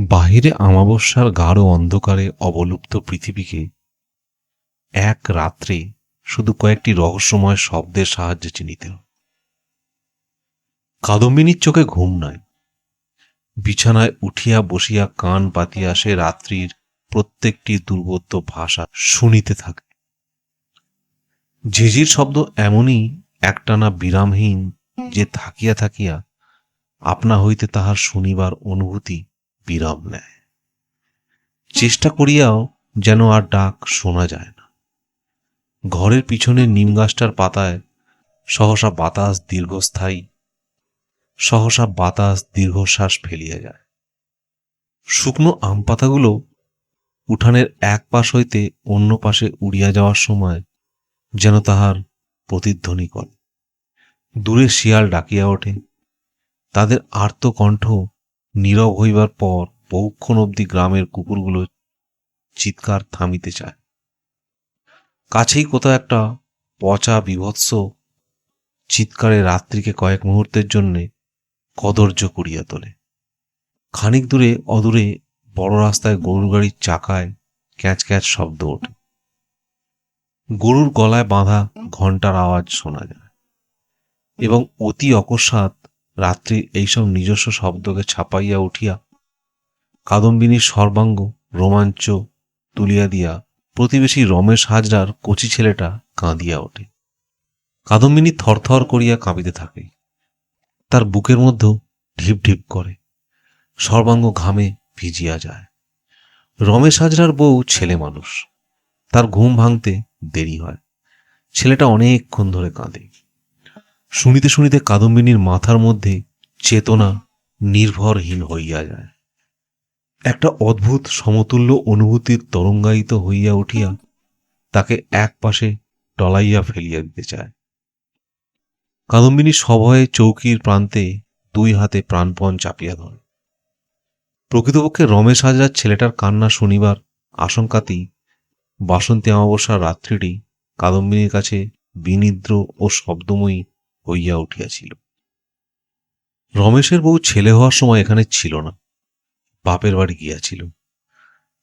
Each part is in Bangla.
বাহিরে আমাবস্যার গাঢ় অন্ধকারে অবলুপ্ত পৃথিবীকে এক রাত্রে শুধু কয়েকটি রহস্যময় শব্দের সাহায্যে চিনিতে হয়। কাদম্বিনীর চোখে ঘুম নাই। বিছানায় উঠিয়া বসিয়া কান পাতিয়া সে রাত্রির প্রত্যেকটি দুর্বোধ্য ভাষা শুনিতে থাকে। ঝিঝির শব্দ এমনই একটানা বিরামহীন যে থাকিয়া থাকিয়া আপনা হইতে তাহার শুনিবার অনুভূতি বিরাম নেয়। চেষ্টা করিয়াও যেন আর ডাক শোনা যায় না। ঘরের পিছনের নিম গাছটার পাতায় সহসা বাতাস দীর্ঘশ্বাস ফেলিয়া যায়। শুকনো আম পাতাগুলো উঠানের এক পাশ হইতে অন্য পাশে উড়িয়া যাওয়ার সময় যেন তাহার প্রতিধ্বনি করে। দূরে শিয়াল ডাকিয়া ওঠে। তাদের আর্ত কণ্ঠ নীরব হইবার পর বহুক্ষণ অবধি গ্রামের কুকুরগুলো চিৎকার থামিতে চায়। কাছেই কোথাও একটা পচা বীভৎস চিৎকারে রাত্রিকে কয়েক মুহূর্তের জন্যে কদর্য করিয়া তোলে। খানিক দূরে অদূরে বড় রাস্তায় গরুর গাড়ির চাকায় ক্যাঁচ ক্যাঁচ শব্দ ওঠে। গরুর গলায় বাঁধা ঘণ্টার আওয়াজ শোনা যায় এবং অতি অকস্মাৎ রাত্রির এইসব নিজস্ব শব্দকে ছাপাইয়া উঠিয়া কাদম্বিনীর সর্বাঙ্গ রোমাঞ্চ তুলিয়া দিয়া প্রতিবেশী রমেশ হাজরার কচি ছেলেটা কাঁদিয়া ওঠে। কাদম্বিনী থরথর করিয়া কাঁপিতে থাকে। তার বুকের মধ্যে ঢিপ ঢিপ করে, সর্বাঙ্গ ঘামে ভিজিয়া যায়। রমেশ হাজরার বউ ছেলে মানুষ, তার ঘুম ভাঙতে দেরি হয়। ছেলেটা অনেকক্ষণ ধরে কাঁদে। শুনিতে শুনিতে কাদম্বিনীর মাথার মধ্যে চেতনা নির্ভরহীন হইয়া যায়। একটা অদ্ভুত সমতুল্য অনুভূতির তরঙ্গায়িত হইয়া উঠিয়া তাকে এক পাশে টলাইয়া ফেলিয়া দিতে চায়। কাদম্বিনী সভয়ে চৌকির প্রান্তে দুই হাতে প্রাণপণ চাপিয়া ধরে। প্রকৃতপক্ষে রমেশ হাজরার ছেলেটার কান্না শুনিবার আশঙ্কাতেই বাসন্তী অমাবস্যার রাত্রিটি কাদম্বিনীর কাছে বিনিদ্র ও শব্দময়ী হইয়া উঠিয়াছিল। রমেশের বউ ছেলে হওয়ার সময় এখানে ছিল না, বাপের বাড়ি গিয়াছিল।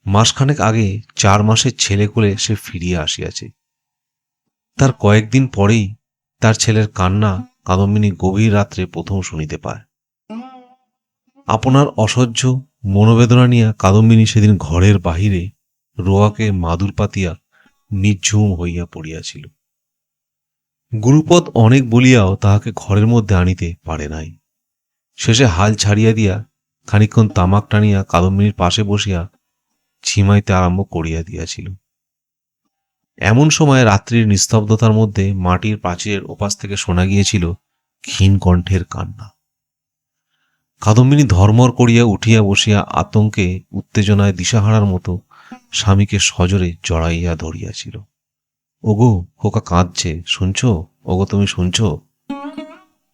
মাসখানেক আগে 4 মাসের ছেলে কোলে সে ফিরিয়া আসিয়াছে। তার কয়েকদিন পরেই তার ছেলের কান্না কাদম্বিনী গভীর রাত্রে প্রথম শুনিতে পায়। আপনার অসহ্য মনোবেদনা নিয়ে কাদম্বিনী সেদিন ঘরের বাহিরে রোয়াকে মাদুর পাতিয়া নিঝুম হইয়া পড়িয়াছিল। গুরুপদ অনেক বলিয়াও তাহাকে ঘরের মধ্যে আনিতে পারে নাই। শেষে হাল ছাড়িয়া দিয়া খানিকক্ষণ তামাক টানিয়া কাদম্বিনীর পাশে বসিয়া ঝিমাইতে আরম্ভ করিয়া দিয়াছিল। এমন সময় রাত্রির নিস্তব্ধতার মধ্যে মাটির প্রাচীরের ওপাশ থেকে শোনা গিয়েছিল ক্ষীণ কণ্ঠের কান্না। কাদম্বিনী ধর্মর করিয়া উঠিয়া বসিয়া আতঙ্কে উত্তেজনায় দিশাহারার মতো স্বামীকে সজোরে জড়াইয়া ধরিয়াছিল। ওগো, খোকা কাঁদছে, শুনছ? ওগো, তুমি শুনছ?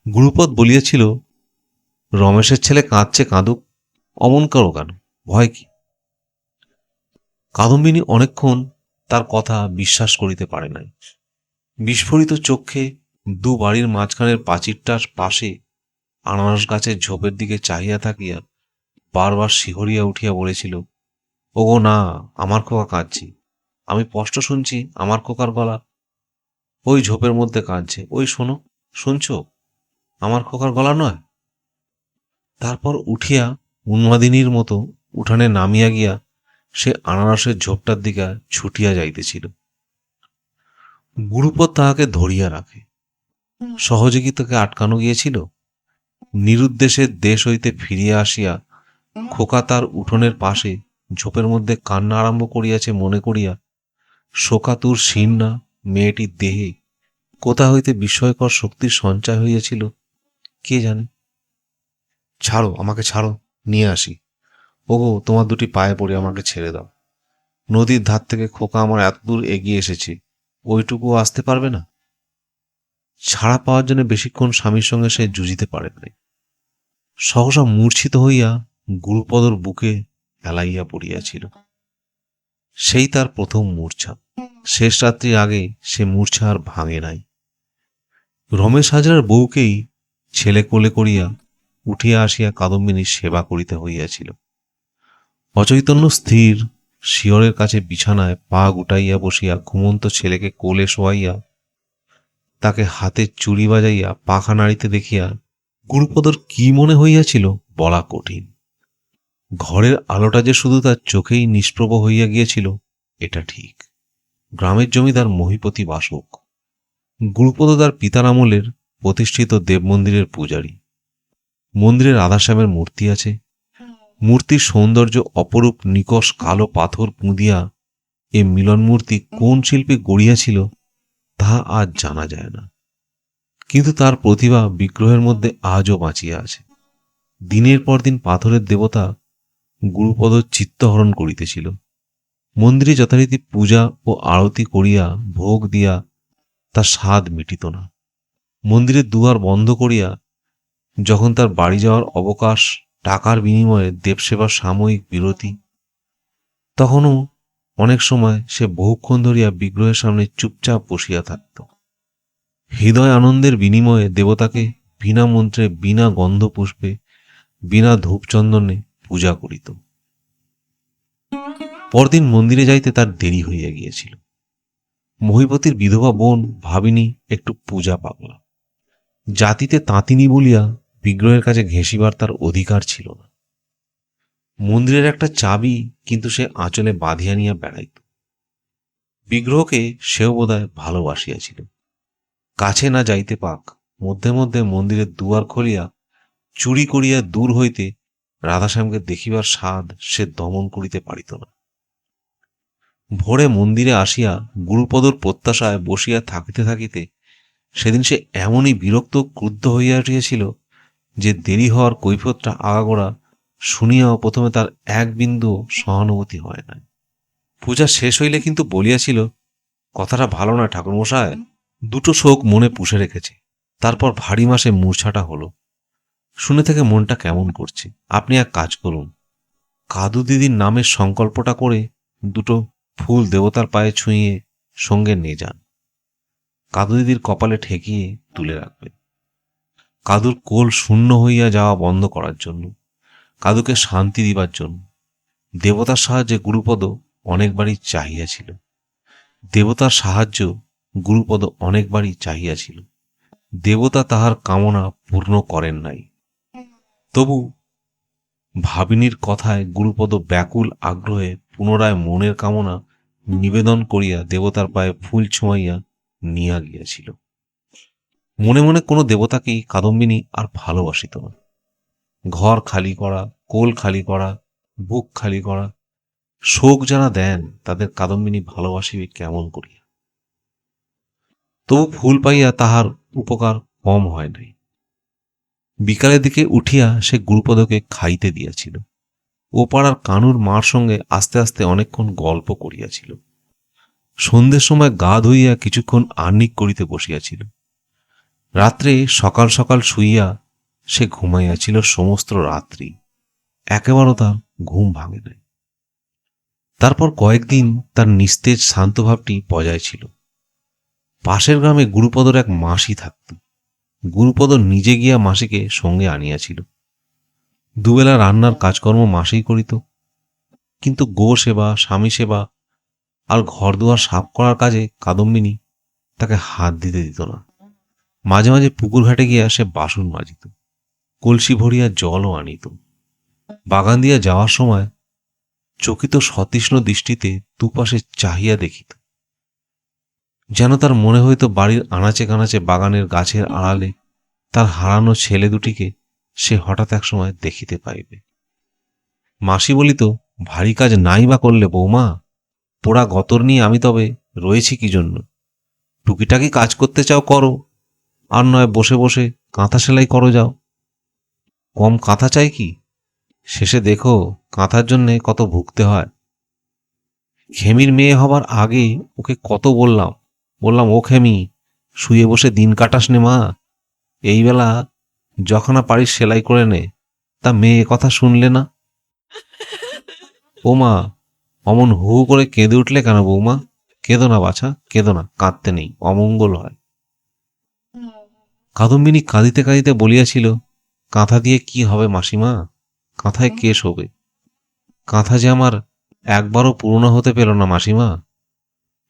গুরুপদ বলিয়াছিল, রমেশের ছেলে কাঁদছে, কাঁদুক, অমন করো কেন, ভয় কি? কাদম্বিনী অনেকক্ষণ তার কথা বিশ্বাস করিতে পারে নাই। বিস্ফোরিত চক্ষে দু বাড়ির মাঝখানের প্রাচীরটার পাশে আনারস গাছের ঝোপের দিকে চাহিয়া থাকিয়া বারবার শিহরিয়া উঠিয়া বলেছিল, ওগো না, আমার খোকা কাঁদছি, আমি স্পষ্ট শুনছি আমার খোকার গলা, ওই ঝোপের মধ্যে কাঁদছে, ওই শোনো, শুনছ? আমার খোকার গলা নয়? তারপর উঠিয়া উন্মাদিনীর মতো উঠানে নামিয়া গিয়া সে আনারসের ঝোপটার দিকে ছুটিয়া যাইতেছিল। গুরুপদ তাহাকে ধরিয়া রাখে। সহজে কি তাকে আটকানো গিয়েছিল? নিরুদ্দেশের দেশ হইতে ফিরিয়া আসিয়া খোকা তার উঠোনের পাশে ঝোপের মধ্যে কান্না আরম্ভ করিয়াছে মনে করিয়া শোকাতুর শীর্ণা মেয়েটির দেহে কোথা হইতে বিস্ময়কর শক্তির সঞ্চয় হইয়াছিল কে জানে। ছাড়ো, আমাকে ছাড়ো, নিয়ে আসি। ওগো, তোমার দুটি পায়ে পড়ে আমাকে ছেড়ে দাও। নদীর ধার থেকে খোকা আমার এত দূর এগিয়ে এসেছে, ওইটুকুও আসতে পারবে না? ছাড়া পাওয়ার জন্য বেশিক্ষণ স্বামীর সঙ্গে সে যুজিতে পারে নাই। সহসা মূর্ছিত হইয়া গুরুপদর বুকে হেলাইয়া পড়িয়াছিল। সেই তার প্রথম মূর্ছা। শেষ রাত্রির আগে সে মূর্ছা আর ভাঙে নাই। রমেশ হাজরার বউকেই ছেলে কোলে করিয়া উঠিয়া আসিয়া কাদম্বিনীর সেবা করিতে হইয়াছিল। অচৈতন্য স্থির শিয়রের কাছে বিছানায় পা গুটাইয়া বসিয়া ঘুমন্ত ছেলেকে কোলে শোয়াইয়া তাকে হাতে চুড়ি বাজাইয়া পাখা নাড়িতে দেখিয়া গুরুপদর কি মনে হইয়াছিল বলা কঠিন। ঘরের আলোটা যে শুধু তার চোখেই নিষ্প্রভ হইয়া গিয়েছিল এটা ঠিক। গ্রামের জমিদার মহিপতি বাসক। গুরুপদ তার পিতার আমলের প্রতিষ্ঠিত দেব মন্দিরের পূজারী। মন্দিরে রাধাশ্যামের মূর্তি আছে। মূর্তির সৌন্দর্য অপরূপ। নিকষ কালো পাথর পুঁদিয়া এ মিলন মূর্তি কোন শিল্পী গড়িয়াছিল তাহা আজ জানা যায় না, কিন্তু তার প্রতিভা বিগ্রহের মধ্যে আজও বাঁচিয়া আছে। দিনের পর দিন পাথরের দেবতা গুরুপদ চিত্তহরণ করিতেছিল। মন্দিরে যথারীতি পূজা ও আরতি করিয়া ভোগ দিয়া তার স্বাদ মিটিত না। মন্দিরের দুয়ার বন্ধ করিয়া যখন তার বাড়ি যাওয়ার অবকাশ, টাকার বিনিময়ে দেবসেবার সাময়িক বিরতি, তখনও অনেক সময় সে বহুক্ষণ ধরিয়া বিগ্রহের সামনে চুপচাপ বসিয়া থাকত। হৃদয় আনন্দের বিনিময়ে দেবতাকে বিনা মন্ত্রে, বিনা গন্ধ পুষ্পে, বিনা ধূপচন্দনে পূজা করিত। পরদিন মন্দিরে যাইতে তার দেরি হইয়া গিয়েছিল। মহিপতির বিধবা বোন ভাবিনী একটু পূজা পাগলা। জাতিতে তাঁতিনী বলিয়া বিগ্রহের কাছে ঘেঁষিবার তার অধিকার ছিল না। মন্দিরের একটা চাবি কিন্তু সে আঁচলে বাঁধিয়া নিয়া বেড়াইত। বিগ্রহকে সেও বোধহয় ভালোবাসিয়াছিল। কাছে না যাইতে পাক, মধ্যে মধ্যে মন্দিরের দুয়ার খুলিয়া চুরি করিয়া দূর হইতে রাধাশ্যামকে দেখিবার স্বাদ সে দমন করিতে পারিত না। ভোরে মন্দিরে আসিয়া গুরুপদর প্রত্যাশায় বসিয়া থাকিতে থাকিতে সেদিন সে এমনই বিরক্ত ক্রুদ্ধ হইয়া উঠিয়াছিল যে দেরি হওয়ার কৈফিয়তটা আগাগোড়া শুনিয়াও প্রথমে তার এক বিন্দু সহানুভূতি হয় না। পূজা শেষ হইলে কিন্তু বলিয়াছিল, কথাটা ভালো না ঠাকুরমশায়। দুটো শোক মনে পুষে রেখেছে। তারপর ভারী মাসে মূর্ছাটা হলো। শুনে থেকে মনটা কেমন করছে। আপনি এক কাজ করুন, কাদু দিদির নামের সংকল্পটা করে দুটো ফুল দেবতার পায়ে ছুঁয়ে সঙ্গে নিয়ে যান। কাদু দিদির কপালে ঠেকিয়ে তুলে রাখবেন। কাদুর কোল শূন্য হইয়া যাওয়া বন্ধ করার জন্য, কাদুকে শান্তি দিবার জন্য। দেবতার সাহায্যে গুরুপদ অনেকবারই চাহিয়াছিল। দেবতার সাহায্য গুরুপদ অনেকবারই চাহিয়াছিল। দেবতা তাহার কামনা পূর্ণ করেন নাই। তবু ভাবিনীর কথায় গুরুপদ ব্যাকুল আগ্রহে পুনরায় মনের কামনা নিবেদন করিয়া দেবতার পায়ে ফুল ছোঁয়াইয়া নিয়া গিয়াছিল। মনে মনে কোনো দেবতাকেই কাদম্বিনী আর ভালোবাসিত না। ঘর খালি করা, কোল খালি করা, বুক খালি করা, শোক যারা দেন তাদের কাদম্বিনী ভালোবাসিবে কেমন করিয়া? তবু ফুল পাইয়া তাহার উপকার কম হয় নাই। বিকালের দিকে উঠিয়া সে গুরুপদকে খাইতে দিয়াছিল। ও পাড়ার কানুর মার সঙ্গে আস্তে আস্তে অনেকক্ষণ গল্প করিয়াছিল। সন্ধ্যের সময় গা ধুইয়া কিছুক্ষণ আহ্নিক করিতে বসিয়াছিল। রাত্রে সকাল সকাল শুইয়া সে ঘুমাইয়াছিল সমস্ত রাত্রি। একেবারও তার ঘুম ভাঙে নাই। তারপর কয়েকদিন তার নিস্তেজ শান্তভাবটি বজায় ছিল। পাশের গ্রামে গুরুপদর এক মাসি থাকত। গুরুপদ নিজে গিয়া মাসিকে সঙ্গে আনিয়াছিল। দুবেলা রান্নার কাজকর্ম মাসেই করিত, কিন্তু গো সেবা, স্বামী সেবা আর ঘরদুয়ার সাফ করার কাজে কাদম্বিনী তাকে হাত দিতে দিত না। মাঝে মাঝে পুকুর ঘাটে গিয়া সে বাসন মাজিত, কলসি ভরিয়া জলও আনিত। বাগান দিয়া যাওয়ার সময় চকিত সতৃষ্ণ দৃষ্টিতে দুপাশে চাহিয়া দেখিত, যেন তার মনে হইত বাড়ির আনাচে কানাচে বাগানের গাছের আড়ালে তার হারানো ছেলে দুটিকে সে হঠাৎ এক সময় দেখিতে পাইবে। মাসি বলিত, ভারী কাজ নাই বা করলে বৌমা, পোড়া গতর নিয়ে আমি তবে রয়েছি কি জন্য? টুকিটাকি কাজ করতে চাও করো, আর নয় বসে বসে কাঁথা সেলাই করো যাও। কম কাঁথা চাই কি? শেষে দেখো কাঁথার জন্যে কত ভুগতে হয়। খেমির মেয়ে হবার আগে ওকে কত বললাম, ও খেমি, শুয়ে বসে দিন কাটাস নে মা, এই বেলা যখনা পারিস সেলাই করে নে। তা মেয়ে কথা শুনলে না। ও মা, অমন হু হু করে কেঁদে উঠলে কেন বৌমা? কেঁদো না বাছা, কেঁদো না, কাঁদতে নেই, অমঙ্গল হয়। কাদম্বিনী কাঁদিতে কাঁদিতে বলিয়াছিল, কাঁথা দিয়ে কি হবে মাসিমা? কাঁথায় কে শোবে? কাঁথা যে আমার একবারও পুরনো হতে পেল না মাসিমা।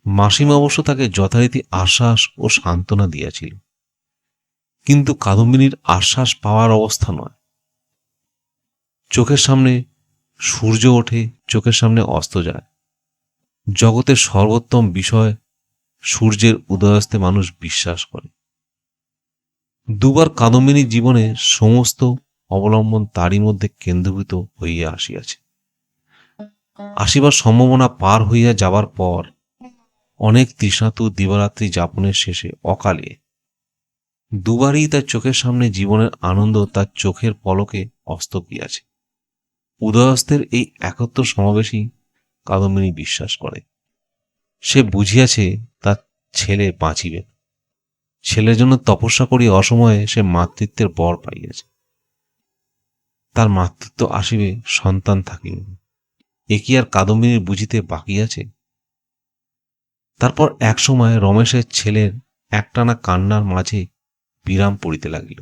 মাসিমা অবশ্য তাকে যথারীতি আশ্বাস ও সান্ত্বনা দিয়াছিল, কিন্তু কাদম্বিনীর আশ্বাস পাওয়ার অবস্থা নয়। চোখের সামনে সূর্য ওঠে, চোখের সামনে অস্ত যায়। জগতের সর্বোত্তম বিষয় সূর্যের উদয়াস্তে মানুষ বিশ্বাস করে। দুবার কাদম্বিনীর জীবনে সমস্ত অবলম্বন তারই মধ্যে কেন্দ্রীভূত হইয়া আসিয়াছে। আসিবার সম্ভাবনা পার হইয়া যাবার পর অনেক তৃষ্ণাতু দিবারাত্রি যাপনের শেষে অকালে দুবারই তার চোখের সামনে জীবনের আনন্দ তার চোখের পলকে অস্ত গিয়াছে। উদয়াস্তের এই একত্র সমাবেশই কাদম্বিনী বিশ্বাস করে। সে বুঝিয়াছে তার ছেলে বাঁচিবে। ছেলের জন্য তপস্যা করি অসময়ে সে মাতৃত্বের বর পাইয়াছে। তার মাতৃত্ব আসিবে, সন্তান থাকিবে, এ কি আর কাদম্বিনীর বুঝিতে বাকি আছে? তারপর এক সময় রমেশের ছেলের একটানা কান্নার মাঝে বিরাম পড়িতে লাগিল।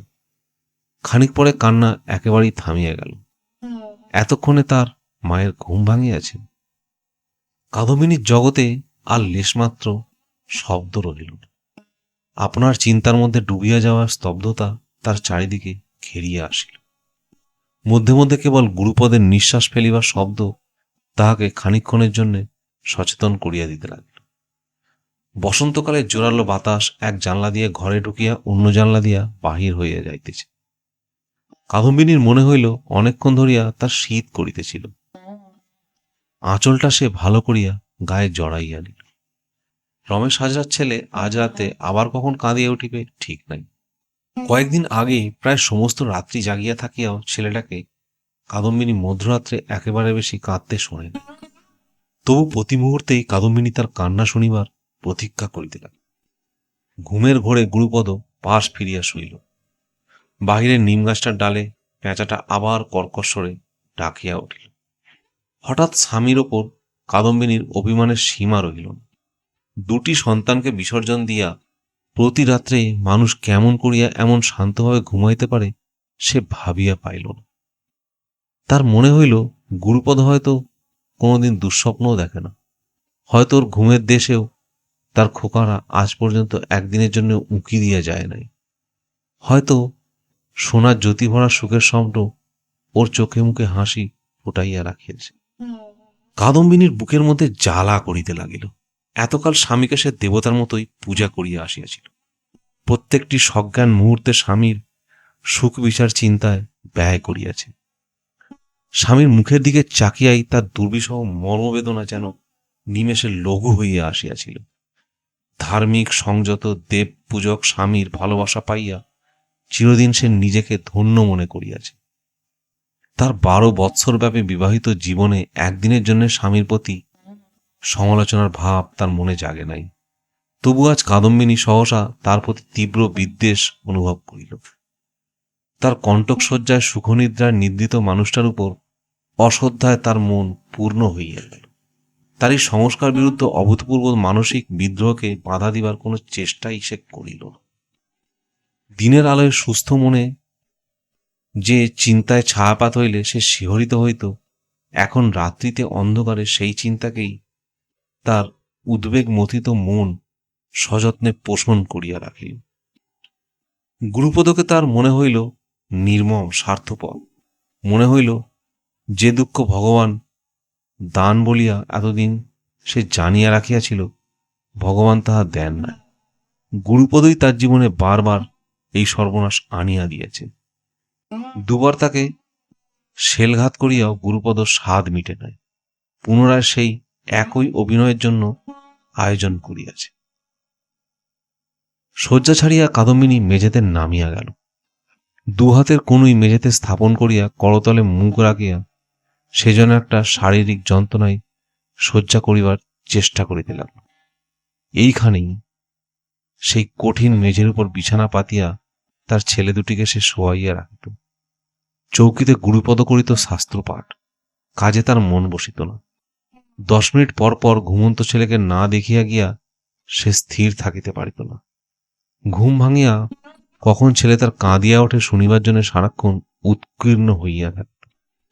খানিক পরে কান্না একেবারেই থামিয়া গেল। এতক্ষণে তার মায়ের ঘুম ভাঙিয়াছে। কাদম্বিনীর জগতে আর লেশমাত্র শব্দ রহিল না। আপনার চিন্তার মধ্যে ডুবিয়া যাওয়ার স্তব্ধতা তার চারিদিকে ঘেরিয়া আসিল। মধ্যে মধ্যে কেবল গুরুপদের নিঃশ্বাস ফেলিবার শব্দ তাহাকে খানিকক্ষণের জন্য সচেতন করিয়া দিতে লাগিল। বসন্তকালে জোরালো বাতাস এক জানলা দিয়ে ঘরে ঢুকিয়া অন্য জানলা দিয়া বাহির হইয়া যাইতেছে। কাদম্বিনীর মনে হইল অনেকক্ষণ ধরিয়া তার শীত করিতেছিল। আঁচলটা সে ভালো করিয়া গায়ে জড়াইয়া নিল। রমেশ হাজরার ছেলে আজ রাতে আবার কখন কাঁদিয়া উঠিবে ঠিক নাই। কয়েকদিন আগেই প্রায় সমস্ত রাত্রি জাগিয়া থাকিয়াও ছেলেটাকে কাদম্বিনী মধ্যরাত্রে একেবারে বেশি কাঁদতে শোনেন। তবু প্রতি মুহূর্তেই কাদম্বিনী তার কান্না শুনিবার প্রতীক্ষা করিতে লাগিল। ঘুমের ঘোরে গুরুপদ পাশ ফিরিয়া শুইল। বাহিরের নিম গাছটার ডালে পেঁচাটা আবার কর্কশ্বরে ডাকিয়া উঠিল। হঠাৎ স্বামীর ওপর কাদম্বিনীর অভিমানের সীমা রহিল না। দুটি সন্তানকে বিসর্জন দিয়া প্রতি রাত্রে মানুষ কেমন করিয়া এমন শান্তভাবে ঘুমাইতে পারে সে ভাবিয়া পাইল না। তার মনে হইল গুরুপদ হয়তো কোনোদিন দুঃস্বপ্নও দেখে না। হয়তো ওর ঘুমের দেশেও তার খোকারা আজ পর্যন্ত একদিনের জন্য উঁকি দিয়া যায় নাই। হয়তো সোনার জ্যোতি ভরা সুখের স্বপ্ন ওর চোখে মুখে হাসি ফুটাইয়া রাখিয়াছে। কাদম্বিনীর বুকের মধ্যে জ্বালা করিতে লাগিল। এতকাল স্বামীকে সে দেবতার মতোই পূজা করিয়া আসিয়াছিল। প্রত্যেকটি সজ্ঞান মুহূর্তে স্বামীর সুখ বিচার চিন্তায় ব্যয় করিয়াছে। স্বামীর মুখের দিকে চাকিয়াই তার দুর্বিষহ মর্মবেদনা যেন নিমেষে লঘু হইয়া আসিয়াছিল। ধার্মিক সংযত দেব পূজক স্বামীর ভালোবাসা পাইয়া চিরদিন সে নিজেকে ধন্য মনে করিয়াছে। তার 12 বৎসরব্যাপী বিবাহিত জীবনে একদিনের জন্য স্বামীর প্রতি সমালোচনার ভাব তার মনে জাগে নাই। তবু আজ কাদম্বিনী সহসা তার প্রতি তীব্র বিদ্বেষ অনুভব করিল। তার কণ্টকসজ্জায় সুখনিদ্রায় নিদ্রিত মানুষটার উপর অশ্রদ্ধায় তার মন পূর্ণ হইয়া গেল। তার এই সংস্কার বিরুদ্ধ অভূতপূর্ব মানসিক বিদ্রোহকে বাধা দিবার কোনো চেষ্টাই সে করিল না। দিনের আলোয় সুস্থ মনে যে চিন্তায় ছায়াপাত হইলে সে শিহরিত হইত, এখন রাত্রিতে অন্ধকারে সেই চিন্তাকেই তার উদ্বেগ মথিত মন সযত্নে পোষণ করিয়া রাখিল। গুরুপদকে তার মনে হইল নির্মম স্বার্থপর। মনে হইল যে দুঃখ ভগবান দান বলিয়া এতদিন সে জানিয়া রাখিয়াছিল, ভগবান তাহা দেন না। গুরুপদই তার জীবনে বারবার এই সর্বনাশ আনিয়া দিয়েছে। দুবার তাকে শেলঘাত করিয়াও গুরুপদ স্বাদ মিটে নাই। পুনরায় সেই একই অভিনয়ের জন্য আয়োজন করিয়াছে। শয্যা ছাড়িয়া কাদম্বিনী মেঝেতে নামিয়া গেল। দুহাতের কনুই মেঝেতে স্থাপন করিয়া করতলে মুখ রাখিয়া সে যেন একটা শারীরিক যন্ত্রণায় শয্যা করিবার চেষ্টা করিতে লাগল। এইখানেই সেই কঠিন মেঝের উপর বিছানা পাতিয়া তার ছেলে দুটিকে সে শোয়াইয়া রাখিত। চৌকিতে গুরুপদ করিত শাস্ত্রপাঠ, কাজে তার মন বসিত না। 10 মিনিট পর পর ঘুমন্ত ছেলেকে না দেখিয়া গিয়া সে স্থির থাকিতে পারিত না। ঘুম ভাঙিয়া কখন ছেলে তার কাঁদিয়া ওঠে শুনিবার জন্য সারাক্ষণ উৎকীর্ণ হইয়া থাকত।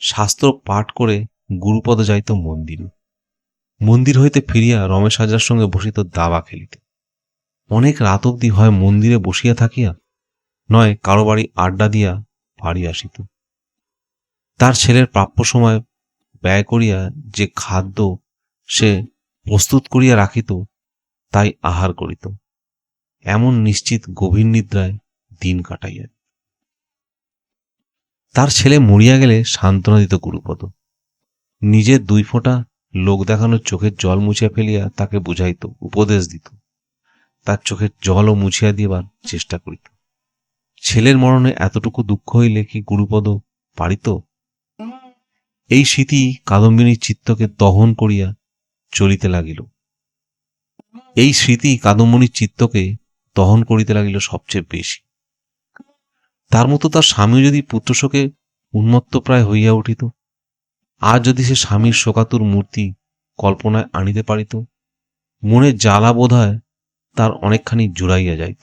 শাস্ত্র পাঠ করে গুরুপদ যাইত মন্দিরে। মন্দির হইতে ফিরিয়া রমেশ হাজরার সঙ্গে বসিত দাবা খেলিতে। অনেক রাত অবধি হয় মন্দিরে বসিয়া থাকিয়া, নয় কারো বাড়ি আড্ডা দিয়া বাড়ি আসিত। তার ছেলের প্রাপ্য সময় ব্যয় করিয়া যে খাদ্য সে প্রস্তুত করিয়া রাখিত তাই আহার করিত। এমন নিশ্চিত গভীর নিদ্রায় দিন কাটাইয়া। তার ছেলে মরিয়া গেলে সান্ত্বনা দিত গুরুপদ। নিজের 2 ফোঁটা লোক দেখানোর চোখের জল মুছিয়া ফেলিয়া তাকে বুঝাইত, উপদেশ দিত। তার চোখের জলও মুছিয়া দিবার চেষ্টা করিত। ছেলের মরণে এতটুকু দুঃখ হইলে কি গুরুপদ পারিত? এই স্মৃতি কাদম্বিনীর চিত্তকে দহন করিয়া চলিতে লাগিল। এই স্মৃতি কাদম্বিনীর চিত্তকে দহন করিতে লাগিল সবচেয়ে বেশি। তার মতো তার স্বামী যদি পুত্রশোকে উন্মত্তপ্রায় হইয়া উঠিত, আর যদি সে স্বামীর শোকাতুর মূর্তি কল্পনায় আনিতে পারিত, মনের জ্বালা বোধহয় তার অনেকখানি জুড়াইয়া যাইত।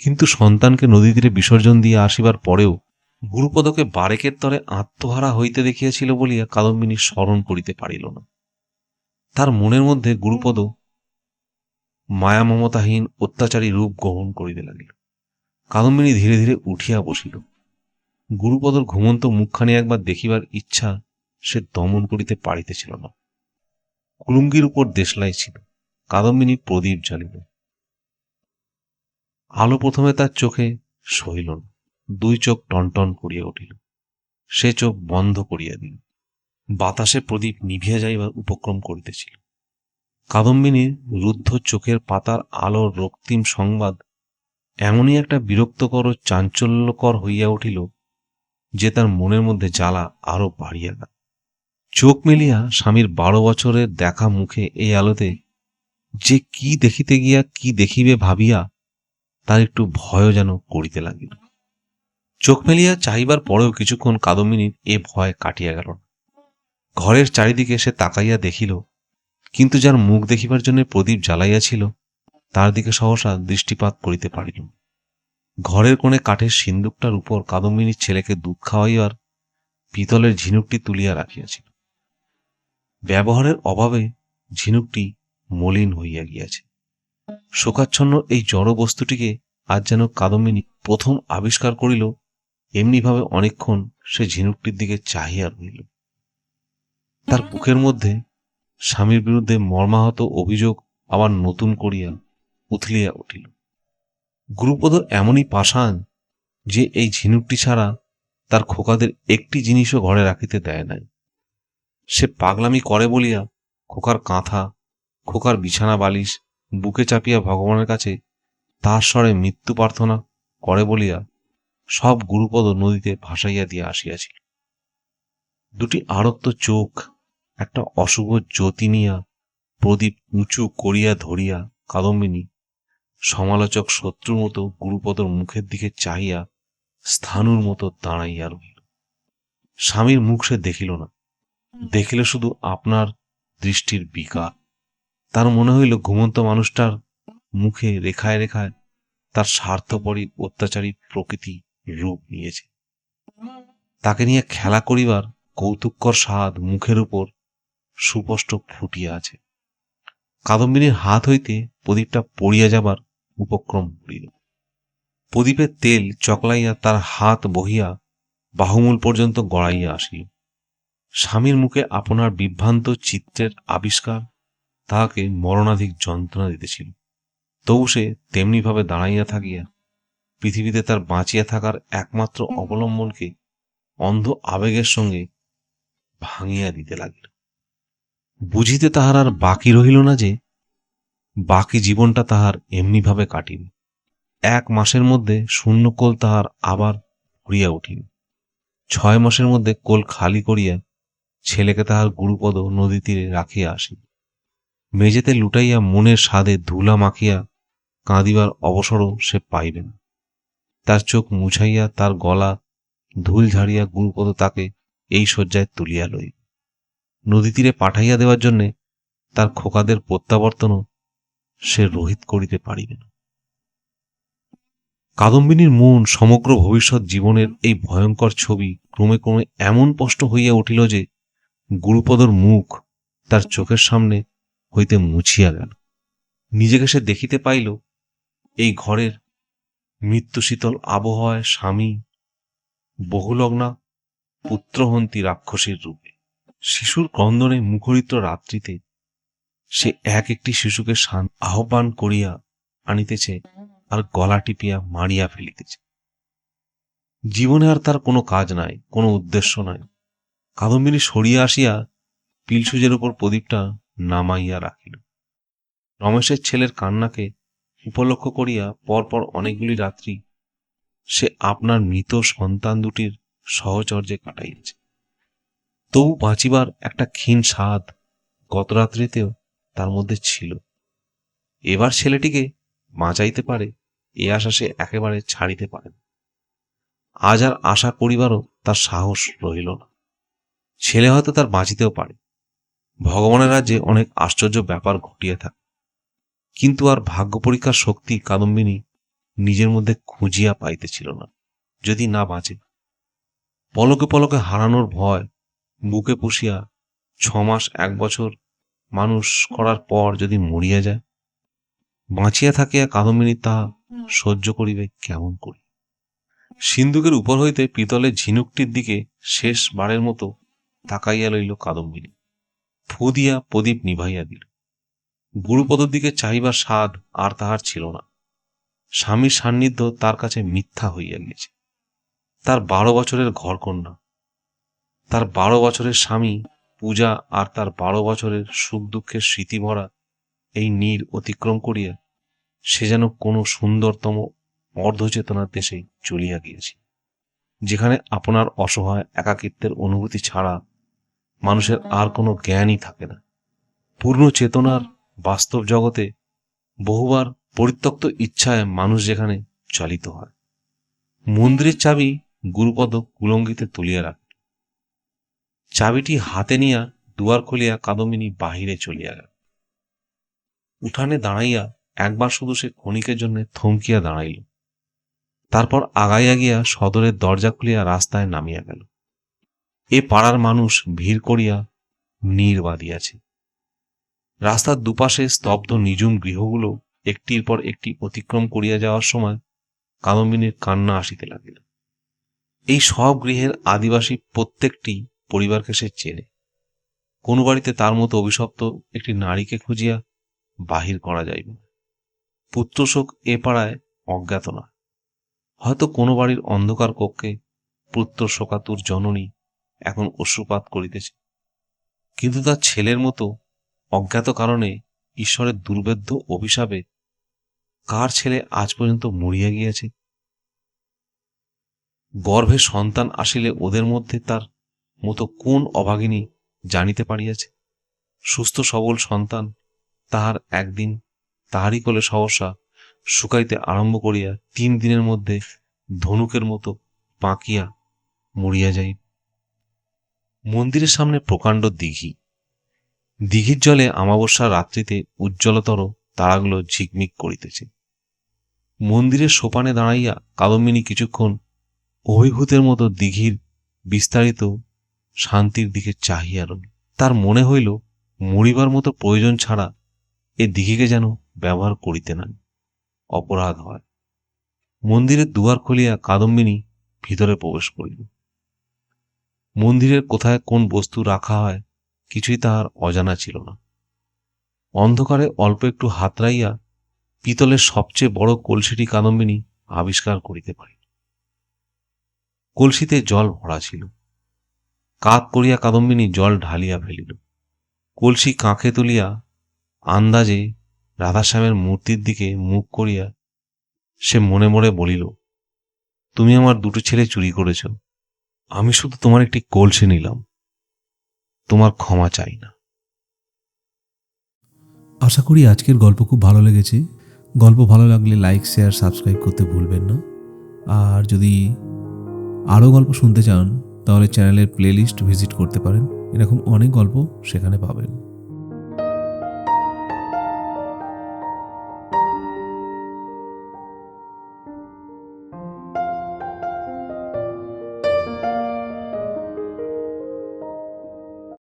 কিন্তু সন্তানকে নদী তীরে বিসর্জন দিয়ে আসিবার পরেও গুরুপদকে বারেকের তরে আত্মহারা হইতে দেখিয়াছিল বলিয়া কাদম্বিনী স্মরণ করিতে পারিল না। তার মনের মধ্যে গুরুপদ মায়া মমতাহীন অত্যাচারী রূপ গ্রহণ করিতে লাগিল। কাদম্বিনী ধীরে ধীরে উঠিয়া বসিল। গুরুপদর ঘুমন্ত মুখখানি একবার দেখিবার ইচ্ছা সে দমন করিতে পারিতেছিল না। কুলুঙ্গির উপর দেশলাই ছিল। কাদম্বিনী প্রদীপ জ্বালিল। আলো প্রথমে তার চোখে সইল না। 2 চোখ টনটন করিয়া উঠিল। সে চোখ বন্ধ করিয়া দিল। বাতাসে প্রদীপ নিভিয়া যাইবার উপক্রম করিতেছিল। কাদম্বিনীর রুদ্ধ চোখের পাতার আলোর রক্তিম সংবাদ এমনই একটা বিরক্তকর ও চাঞ্চল্যকর হইয়া উঠিল যে তার মনের মধ্যে জ্বালা আরো বাড়িয়া গেল। চোখ মেলিয়া স্বামীর 12 বছরের দেখা মুখে এই আলোতে যে কি দেখিতে গিয়া কি দেখিবে ভাবিয়া তার একটু ভয়ও যেন করিতে লাগিল। চোখ মেলিয়া চাহিবার পরেও কিছুক্ষণ কাদম্বিনীর এ ভয় কাটিয়া গেল না। ঘরের চারিদিকে সে তাকাইয়া দেখিল, কিন্তু যার মুখ দেখিবার জন্য প্রদীপ জ্বালাইয়াছিল তার দিকে সহসা দৃষ্টিপাত করিতে পারিল। ঘরের কোণে কাঠের সিন্দুকটার উপর কাদম্বিনীর ছেলেকে দুধ খাওয়াইবার পিতলের ঝিনুকটি তুলিয়া রাখিয়াছিল। ব্যবহারের অভাবে ঝিনুকটি মলিন হইয়া গিয়াছে। শোকাচ্ছন্ন এই জড় বস্তুটিকে আজ যেন কাদম্বিনী প্রথম আবিষ্কার করিল। এমনিভাবে অনেকক্ষণ সে ঝিনুকটির দিকে চাহিয়া রহিল। তার বুকের মধ্যে স্বামীর বিরুদ্ধে মর্মাহত অভিযোগ আবার নতুন করিয়া উথলিয়া উঠিল। গুরুপদ এমনই পাষাণ যে এই ঝিনুকটি ছাড়া তার খোকাদের একটি জিনিসও ঘরে রাখিতে দেয় নাই। সে পাগলামি করে বলিয়া খোকার কাঁথা, খোকার বিছানা বালিশ বুকে চাপিয়া ভগবানের কাছে তার স্বরে মৃত্যু প্রার্থনা করে বলিয়া সব গুরুপদ নদীতে ভাসাইয়া দিয়া আসিয়াছিল। 2টি আরক্ত চোখ একটা অশুভ জ্যোতি নিয়া প্রদীপ উঁচু করিয়া ধরিয়া কাদম্বিনী সমালোচক শত্রুর মতো গুরুপদর মুখের দিকে চাহিয়া স্থাণুর মতো দাঁড়াইয়া রহিল। স্বামীর মুখ সে দেখিল না, দেখিল শুধু আপনার দৃষ্টির বিকার। তার মনে হইল ঘুমন্ত মানুষটার মুখে রেখায় রেখায় তার স্বার্থপরী অত্যাচারী প্রকৃতি রূপ নিয়েছে। তাকে নিয়ে খেলা করিবার কৌতুককর স্বাদ মুখের উপর সুস্পষ্ট ফুটিয়া আছে। কাদম্বিনীর হাত হইতে প্রদীপটা পড়িয়া যাবার উপক্রম করিল। প্রদীপের তেল চকলাইয়া তার হাত বহিয়া বাহুমূল পর্যন্ত গড়াইয়া আসিল। স্বামীর মুখে আপনার বিভ্রান্ত চিত্রের আবিষ্কার তাহাকে মরণাধিক যন্ত্রণা দিতেছিল। তবু সে তেমনিভাবে দাঁড়াইয়া থাকিয়া পৃথিবীতে তার বাঁচিয়া থাকার একমাত্র অবলম্বনকে অন্ধ আবেগের সঙ্গে ভাঙিয়া দিতে লাগিল। বুঝিতে তাহার আর বাকি রহিল না যে বাকি জীবনটা তাহার এমনিভাবে কাটিবে। 1 মাসের মধ্যে শূন্য কোল তাহার আবার ভরিয়া উঠিবে। 6 মাসের মধ্যে কোল খালি করিয়া ছেলেকে তাহার গুরুপদ নদী তীরে রাখিয়া আসিবে। মেঝেতে লুটাইয়া মনের স্বাদে ধুলা মাখিয়া কাঁদিবার অবসরও সে পাইবে না। তার চোখ মুছাইয়া তার গলা ধুল ঝাড়িয়া গুরুপদ তাকে এই শয্যায় তুলিয়া লইবে। নদী তীরে পাঠাইয়া দেওয়ার জন্যে তার খোকাদের প্রত্যাবর্তনও সে রহিত করিতে পারিবে না। কাদম্বিনীর মন সমগ্র ভবিষ্যৎ জীবনের এই ভয়ঙ্কর ছবি ক্রমে ক্রমে এমন স্পষ্ট হইয়া উঠিল যে গুরুপদর মুখ তার চোখের সামনে হইতে মুছিয়া গেল। নিজেকে সে দেখিতে পাইল এই ঘরের মৃত্যুশীতল আবহাওয়ায় স্বামী বহুলগ্না পুত্রহন্তী রাক্ষসীর রূপে। শিশুর ক্রন্দনে মুখরিত রাত্রিতে সে এক একটি শিশুকে আহ্বান করিয়া আনিতেছে আর গলা টিপিয়া মারিয়া ফেলিতেছে। জীবনে আর তার কোনো কাজ নাই, কোনো উদ্দেশ্য নাই। কাদম্বিনী সরিয়া আসিয়া পিলসুজের উপর প্রদীপটা নামাইয়া রাখিল। রমেশের ছেলের কান্নাকে উপলক্ষ করিয়া পরপর অনেকগুলি রাত্রি সে আপনার মৃত সন্তান দুটির সহচর্যে কাটাইয়াছে। তবু বাঁচিবার একটা ক্ষীণ স্বাদ গত রাত্রিতেও তার মধ্যে ছিল। এবার ছেলেটিকে বাঁচাইতে পারে এ আশা সে একেবারে ছাড়িতে পারে না। আজ আর আশা করিবারও তার সাহস রহিল না। ছেলে হয়তো তার বাঁচিতেও পারে। ভগবানের রাজ্যে অনেক আশ্চর্য ব্যাপার ঘটিয়া থাকে, কিন্তু আর ভাগ্য পরীক্ষার শক্তি কাদম্বিনী নিজের মধ্যে খুঁজিয়া পাইতেছিল না। যদি না বাঁচে, পলকে পলকে হারানোর ভয় বুকে পুষিয়া 6 মাস 1 বছর মানুষ করার পর যদি মরিয়া যায়, বাঁচিয়া থাকিয়া কাদম্বিনী তা সহ্য করিবে কেমন করি? সিন্দুকের উপর হইতে পিতলের ঝিনুকটির দিকে শেষবারের মতো তাকাইয়া লইল কাদম্বিনী। ফু দিয়া প্রদীপ নিভাইয়া দিল। গুরুপদর দিকে চাহিবার স্বাদ আর তাহার ছিল না। স্বামীর সান্নিধ্য তার কাছে মিথ্যা হইয়া গিয়েছে। তার 12 বছরের ঘরকন্যা, তার 12 বছরের স্বামী পূজা আর তার 12 বছরের সুখ দুঃখের স্মৃতি ভরা এই নীড় অতিক্রম করিয়া সে যেন কোনো সুন্দরতম অর্ধচেতনার দেশে চলিয়া গিয়েছে, যেখানে আপনার অসহায় একাকিত্বের অনুভূতি ছাড়া মানুষের আর কোনো জ্ঞানই থাকে না। পূর্ণ চেতনার বাস্তব জগতে বহুবার পরিত্যক্ত ইচ্ছায় মানুষ যেখানে চালিত হয়। মন্দিরের চাবি গুরুপদ কুলঙ্গিতে তুলিয়া রাখল। চাবিটি হাতে নিয়া দুয়ার খুলিয়া কাদম্বিনী বাহিরে চলিয়া গেল। উঠানে দাঁড়াইয়া একবার শুধু সে ক্ষণিকের জন্য থমকিয়া দাঁড়াইল। তারপর আগাইয়া গিয়া সদরের দরজা খুলিয়া রাস্তায় নামিয়া গেল। এ পাড়ার মানুষ ভিড় করিয়া নীড় বাঁধিয়াছে। রাস্তার দুপাশে স্তব্ধ নিঝুম গৃহগুলো একটির পর একটি অতিক্রম করিয়া যাওয়ার সময় কাদম্বিনীর কান্না আসিতে লাগিল। এই সব গৃহের আদিবাসী প্রত্যেকটি পরিবারকে সে চেনে। কোন বাড়িতে তার মতো অভিশপ্ত একটি নারীকে খুঁজিয়া বাহির করা যাইবে না। পুত্রশোক এ পাড়ায় অজ্ঞাত না। হয়তো কোনো বাড়ির অন্ধকার কক্ষে পুত্র শোকাতুর জননী এখন অশ্রুপাত করিতেছে, কিন্তু তার ছেলের মতো অজ্ঞাত কারণে ঈশ্বরের দুর্বেদ্য অভিশাপে কার ছেলে আজ পর্যন্ত মরিয়া গিয়াছে? গর্ভে সন্তান আসিলে ওদের মধ্যে তার মতো কোন অভাগিনী জানিতে পারিয়াছে? সুস্থ সবল সন্তান তাহার একদিন তাহারই কোলে সহসা শুকাইতে আরম্ভ করিয়া 3 দিনের মধ্যে ধনুকের মতো পাকিয়া মরিয়া যাই। মন্দিরের সামনে প্রকাণ্ড দিঘি। দিঘির জলে অমাবস্যার রাত্রিতে উজ্জ্বলতর তারাগুলো ঝিকমিক করিতেছে। মন্দিরের সোপানে দাঁড়াইয়া কাদম্বিনী কিছুক্ষণ অভিভূতের মতো দিঘির বিস্তারিত শান্তির দিকে চাহিয়া রইল। তার মনে হইল মরিবার মতো প্রয়োজন ছাড়া এ দিঘিকে যেন ব্যবহার করিতে নাই, অপরাধ হয়। মন্দিরের দুয়ার খুলিয়া কাদম্বিনী ভিতরে প্রবেশ করিল। মন্দিরের কোথায় কোন বস্তু রাখা হয় কিছুই তাহার অজানা ছিল না। অন্ধকারে অল্প একটু হাতড়াইয়া পিতলের সবচেয়ে বড় কলসিটি কাদম্বিনী আবিষ্কার করিতে পারিল। কলসিতে জল ভরা ছিল। কাত করিয়া কাদম্বিনী জল ঢালিয়া ফেলিল। কলসি কাঁখে তুলিয়া আন্দাজে রাধাশ্যামের মূর্তির দিকে মুখ করিয়া সে মনে মনে বলিল, তুমি আমার 2 ছেলে চুরি করেছ, আমি শুধু তোমার একটি কলসি নিলাম, তোমার ক্ষমা চাই না। আশা করি আজকের গল্প খুব ভালো লেগেছে। গল্প ভালো লাগলে লাইক, শেয়ার, সাবস্ক্রাইব করতে ভুলবেন না। আর যদি আরও গল্প শুনতে চান তাহলে চ্যানেলের প্লেলিস্ট ভিজিট করতে পারেন। এরকম অনেক গল্প সেখানে পাবেন।